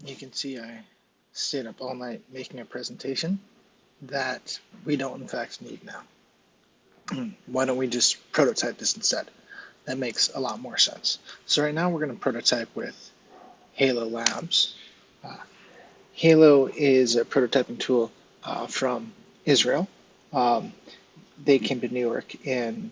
You can see I stayed up all night making a presentation that we don't in fact need now. Why don't we just prototype this instead? That makes a lot more sense. So right now we're going to prototype with Halo Labs. Uh, Halo is a prototyping tool from Israel. Um, they came to New York and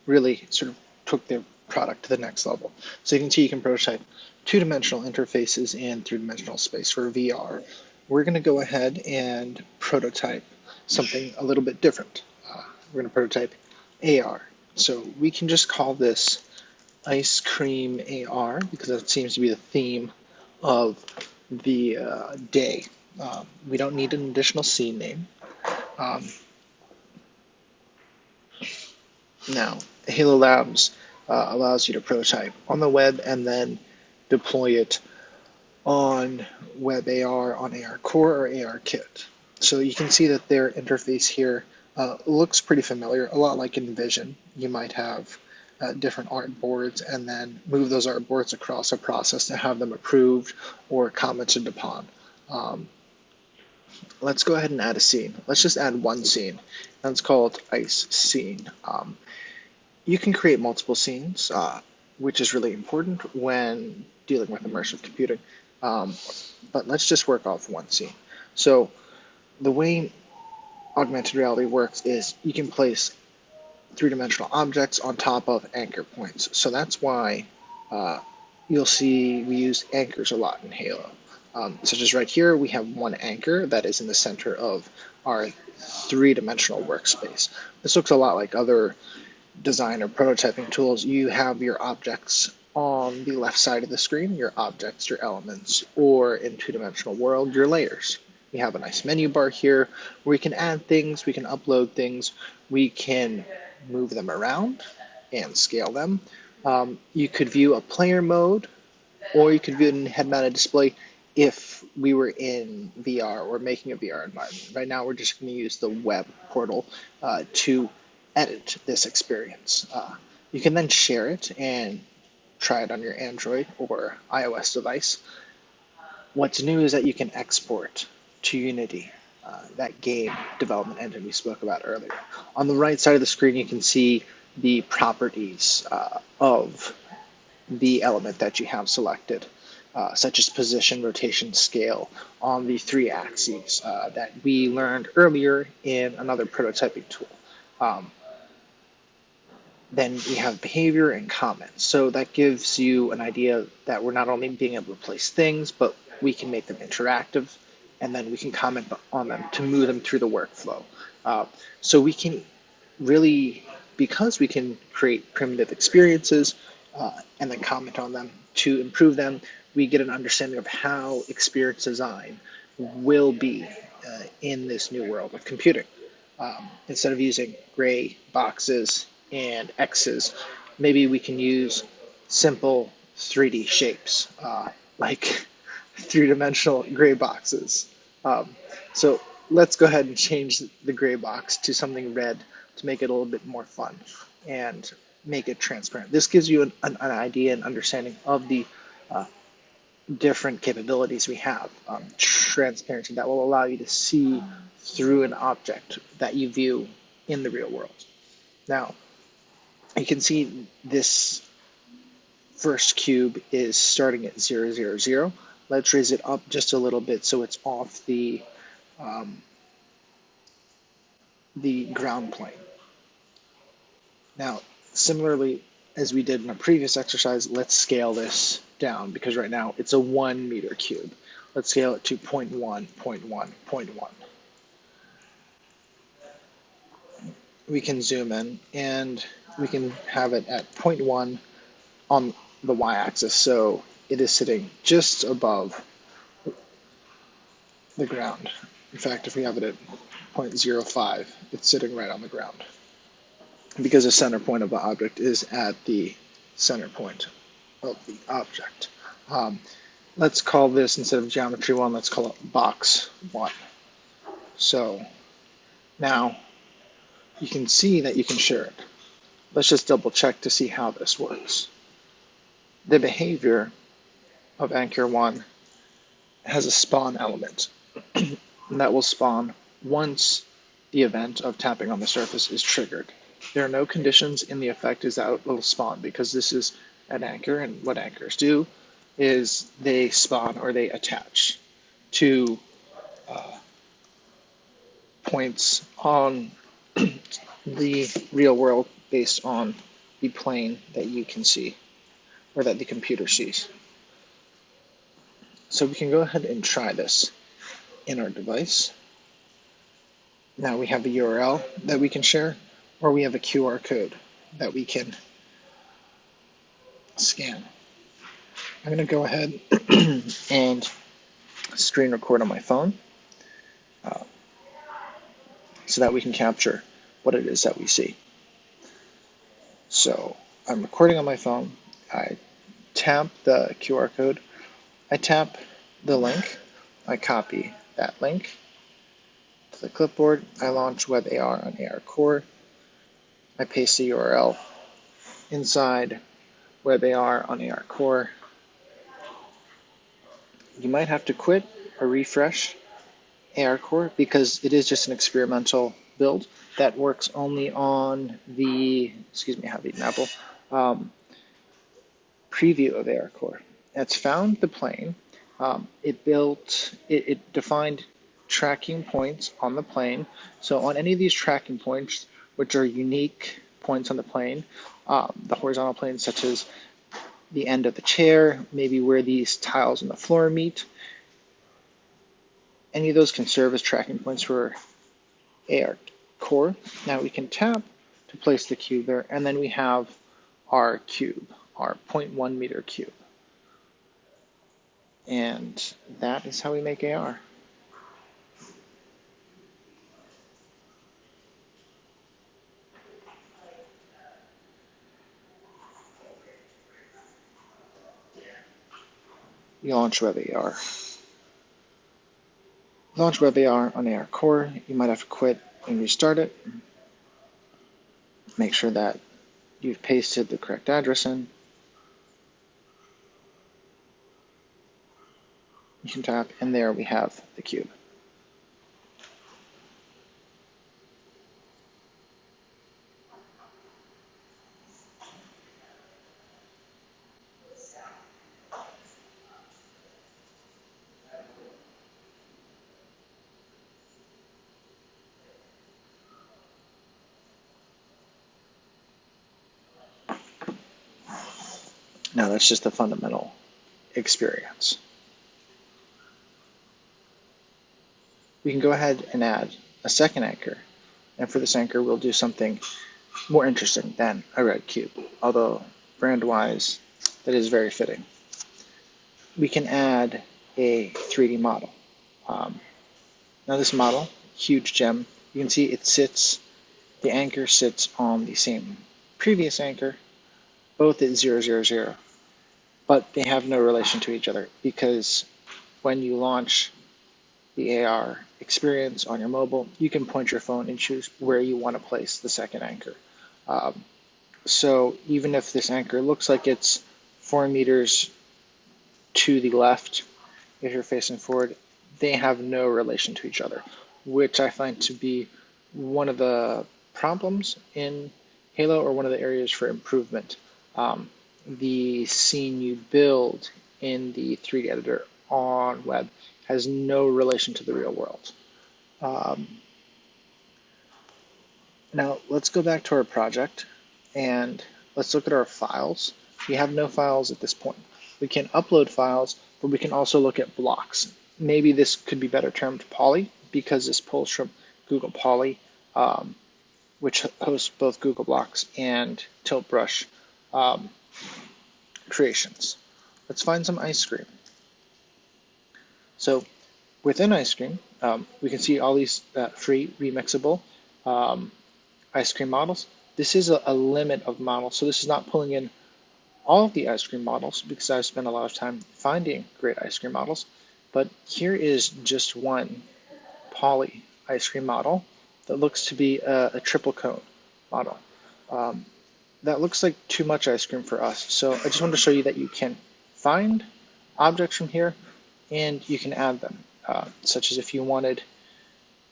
really sort of took their product to the next level. So you can see you can prototype two-dimensional interfaces and three-dimensional space for VR. We're going to go ahead and prototype something a little bit different. We're going to prototype AR. So we can just call this Ice Cream AR because that seems to be the theme of the day. We don't need an additional scene name. Um, Now, Halo Labs allows you to prototype on the web and then deploy it on WebAR, on AR Core or ARKit. So you can see that their interface here looks pretty familiar, a lot like InVision. You might have different artboards and then move those artboards across a process to have them approved or commented upon. Let's go ahead and add a scene. Let's just add one scene. That's called Ice Scene. You can create multiple scenes, which is really important when dealing with immersive computing. But let's just work off one scene. So the way augmented reality works is you can place three-dimensional objects on top of anchor points. So that's why you'll see we use anchors a lot in Halo. Such as right here, we have one anchor that is in the center of our three-dimensional workspace. This looks a lot like other design or prototyping tools. You have your objects on the left side of the screen, your objects, your elements, or in two-dimensional world, your layers. We have a nice menu bar here where we can add things, we can upload things, we can move them around and scale them. You could view a player mode, or you could view it in head-mounted display if we were in VR or making a VR environment. Right now, we're just going to use the web portal to edit this experience. You can then share it and try it on your Android or iOS device. What's new is that you can export to Unity, that game development engine we spoke about earlier. On the right side of the screen, you can see the properties of the element that you have selected, such as position, rotation, scale on the three axes that we learned earlier in another prototyping tool. Then we have behavior and comments. So that gives you an idea that we're not only being able to place things, but we can make them interactive, and then we can comment on them to move them through the workflow. So we can really, because we can create primitive experiences and then comment on them to improve them, we get an understanding of how experience design will be in this new world of computing. Instead of using gray boxes and X's, maybe we can use simple 3D shapes like three-dimensional gray boxes. So let's go ahead and change the gray box to something red to make it a little bit more fun and make it transparent. This gives you an idea and understanding of the different capabilities we have. Transparency that will allow you to see through an object that you view in the real world. Now, you can see this first cube is starting at 0, 0, 0. Let's raise it up just a little bit so it's off the ground plane. Now, similarly, as we did in a previous exercise, let's scale this down because right now it's a 1 meter cube. Let's scale it to 0.1, 0.1, 0.1. We can zoom in and we can have it at 0.1 on the y-axis, so it is sitting just above the ground. In fact, if we have it at 0.05, it's sitting right on the ground because the center point of the object is at the center point of the object. Let's call this, instead of geometry 1, let's call it box 1. So now you can see that you can share it. Let's just double check to see how this works. The behavior of anchor 1 has a spawn element, and that will spawn once the event of tapping on the surface is triggered. There are no conditions in the effect as that it will spawn, because this is an anchor, and what anchors do is they spawn or they attach to points on the real world based on the plane that you can see or that the computer sees. So we can go ahead and try this in our device. Now we have a URL that we can share, or we have a QR code that we can scan. I'm going to go ahead and screen record on my phone so that we can capture what it is that we see. So I'm recording on my phone. I tap the QR code. I tap the link. I copy that link to the clipboard. I launch WebAR on ARCore. I paste the URL inside WebAR on ARCore. You might have to quit or refresh ARCore because it is just an experimental build that works only on the, excuse me, I have eaten apple, preview of ARCore. It's found the plane. It defined tracking points on the plane. So on any of these tracking points, which are unique points on the plane, the horizontal planes such as the end of the chair, maybe where these tiles on the floor meet, any of those can serve as tracking points for ARCore. Now we can tap to place the cube there, and then we have our cube, our 0.1 meter cube. And that is how we make AR. We launch WebAR. Launch WebAR on ARCore. You might have to quit and restart it. Make sure that you've pasted the correct address in. You can tap, and there we have the cube. Now that's just a fundamental experience. We can go ahead and add a second anchor. And for this anchor, we'll do something more interesting than a red cube, although brand-wise, that is very fitting. We can add a 3D model. Now this model, huge gem, you can see the anchor sits on the same previous anchor, both at 0, 0, 0, but they have no relation to each other because when you launch the AR experience on your mobile, you can point your phone and choose where you want to place the second anchor. So even if this anchor looks like it's 4 meters to the left, if you're facing forward, they have no relation to each other, which I find to be one of the problems in Halo, or one of the areas for improvement. The scene you build in the 3D editor on web has no relation to the real world. Now let's go back to our project and let's look at our files. We have no files at this point. We can upload files, but we can also look at blocks. Maybe this could be better termed Poly, because this pulls from Google Poly, which hosts both Google Blocks and Tilt Brush creations. Let's find some ice cream. So within ice cream, we can see all these free remixable ice cream models. This is a limit of models, so this is not pulling in all of the ice cream models because I've spent a lot of time finding great ice cream models. But here is just one Poly ice cream model that looks to be a triple cone model. That looks like too much ice cream for us. So I just wanted to show you that you can find objects from here, and you can add them, such as if you wanted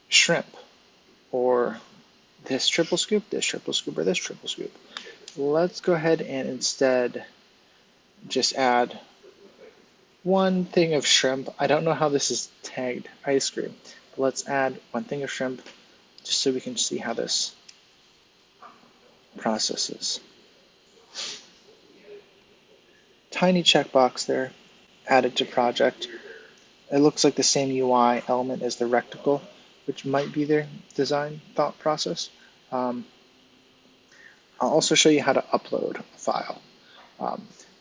shrimp, or this triple scoop, this triple scoop, or this triple scoop. Let's go ahead and instead just add one thing of shrimp. I don't know how this is tagged ice cream, but let's add one thing of shrimp just so we can see how this processes. Tiny checkbox there, added to project. It looks like the same UI element as the rectangle, which might be their design thought process. I'll also show you how to upload a file.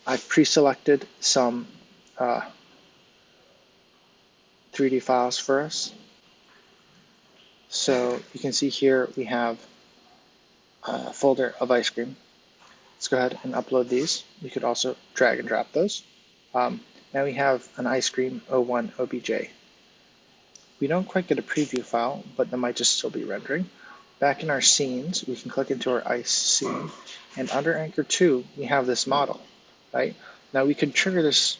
I've pre-selected some 3D files for us. So you can see here we have a folder of ice cream. Let's go ahead and upload these. You could also drag and drop those. Now we have an ice cream 01 OBJ. We don't quite get a preview file, but that might just still be rendering. Back in our scenes, we can click into our ice scene, and under Anchor 2, we have this model, right? Now we could trigger this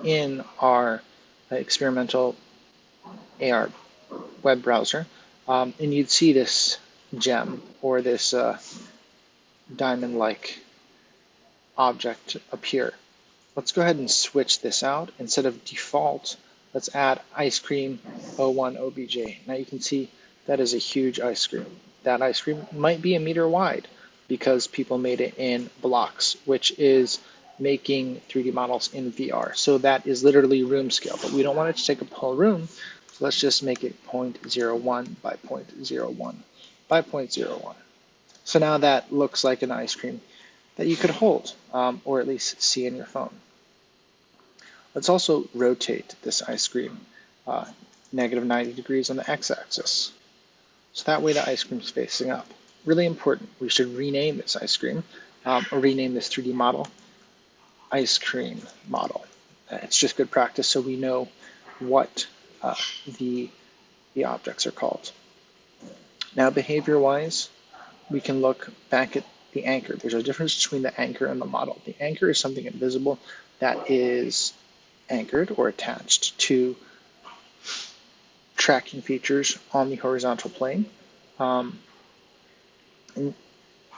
in our experimental AR web browser, and you'd see this gem or this diamond-like object appear. Let's go ahead and switch this out. Instead of default, let's add ice cream 01 OBJ. Now you can see that is a huge ice cream. That ice cream might be a meter wide because people made it in blocks, which is making 3D models in VR. So that is literally room scale, but we don't want it to take up a whole room. So let's just make it 0.01 by 0.01 by 0.01. So now that looks like an ice cream that you could hold, or at least see in your phone. Let's also rotate this ice cream negative 90 degrees on the x-axis. So that way the ice cream is facing up. Really important, we should rename this ice cream, or rename this 3D model, ice cream model. It's just good practice so we know what the objects are called. Now behavior-wise, we can look back at the anchor. There's a difference between the anchor and the model. The anchor is something invisible that is anchored or attached to tracking features on the horizontal plane. And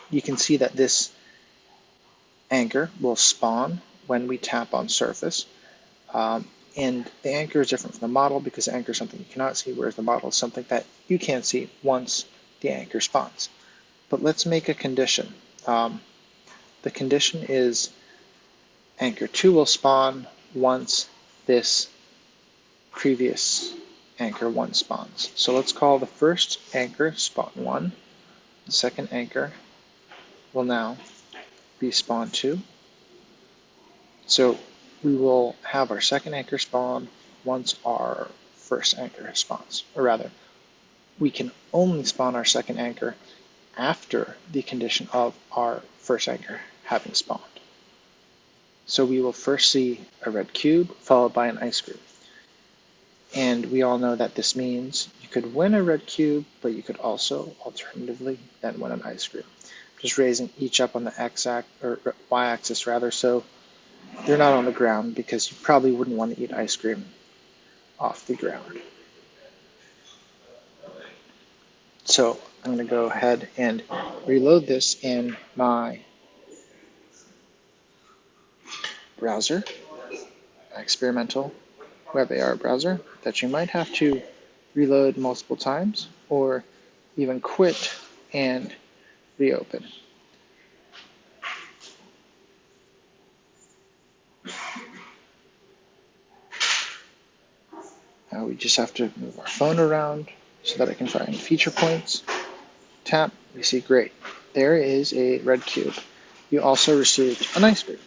you can see that this anchor will spawn when we tap on surface. And the anchor is different from the model because the anchor is something you cannot see, whereas the model is something that you can see once the anchor spawns. But let's make a condition. The condition is anchor 2 will spawn once this previous anchor 1 spawns. So let's call the first anchor spawn 1. The second anchor will now be spawn 2. So we will have our second anchor spawn once our first anchor spawns. Or rather, we can only spawn our second anchor after the condition of our first anchor having spawned. So we will first see a red cube followed by an ice cream. And we all know that this means you could win a red cube, but you could also alternatively then win an ice cream. Just raising each up on the x-axis or y-axis rather, so they're not on the ground because you probably wouldn't want to eat ice cream off the ground. So I'm going to go ahead and reload this in my browser, experimental web AR browser, that you might have to reload multiple times or even quit and reopen. Now we just have to move our phone around so that I can find feature points. Tap, we see great. There is a red cube. You also received an ice cream.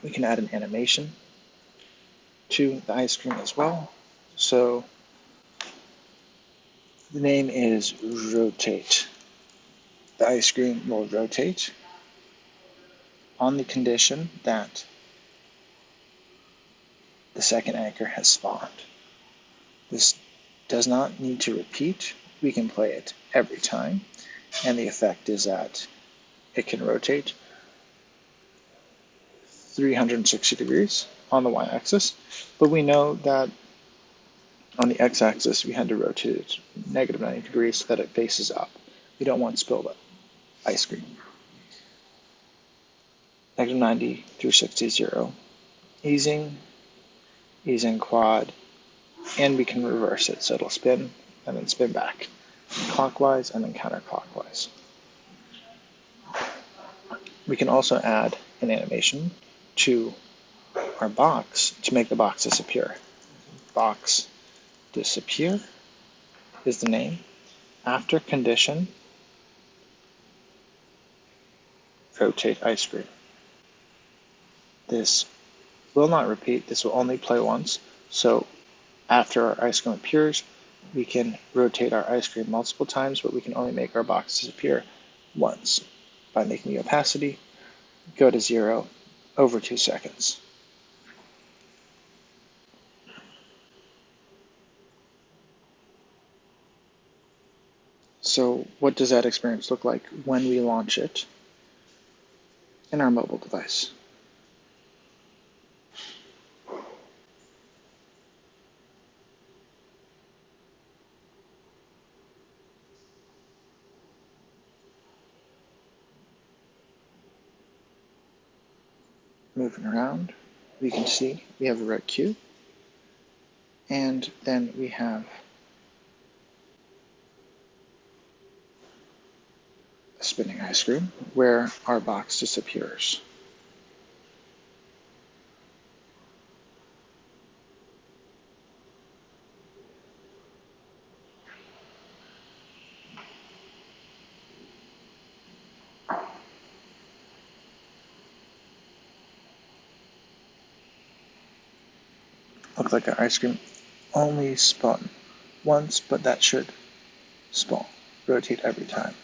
We can add an animation to the ice cream as well. So the name is rotate. The ice cream will rotate. on the condition that the second anchor has spawned. This does not need to repeat. We can play it every time, and the effect is that it can rotate 360 degrees on the y-axis, but we know that on the x-axis we had to rotate it negative 90 degrees so that it faces up. We don't want spilled ice cream. Negative 90, 360, 0. Easing, easing quad, and we can reverse it, so it'll spin and then spin back clockwise and then counterclockwise. We can also add an animation to our box to make the box disappear. Box disappear is the name. After condition, rotate ice cream. This will not repeat. This will only play once. So after our ice cream appears, we can rotate our ice cream multiple times, but we can only make our box disappear once by making the opacity go to 0 over 2 seconds. So what does that experience look like when we launch it in our mobile device? Moving around, we can see we have a red cube, and then we have a spinning ice cream where our box disappears. Looks like our ice cream only spun once, but that should spawn, rotate every time.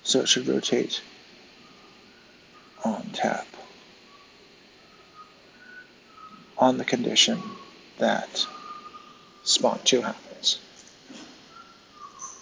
So it should rotate on tap on the condition that spawn 2 happens.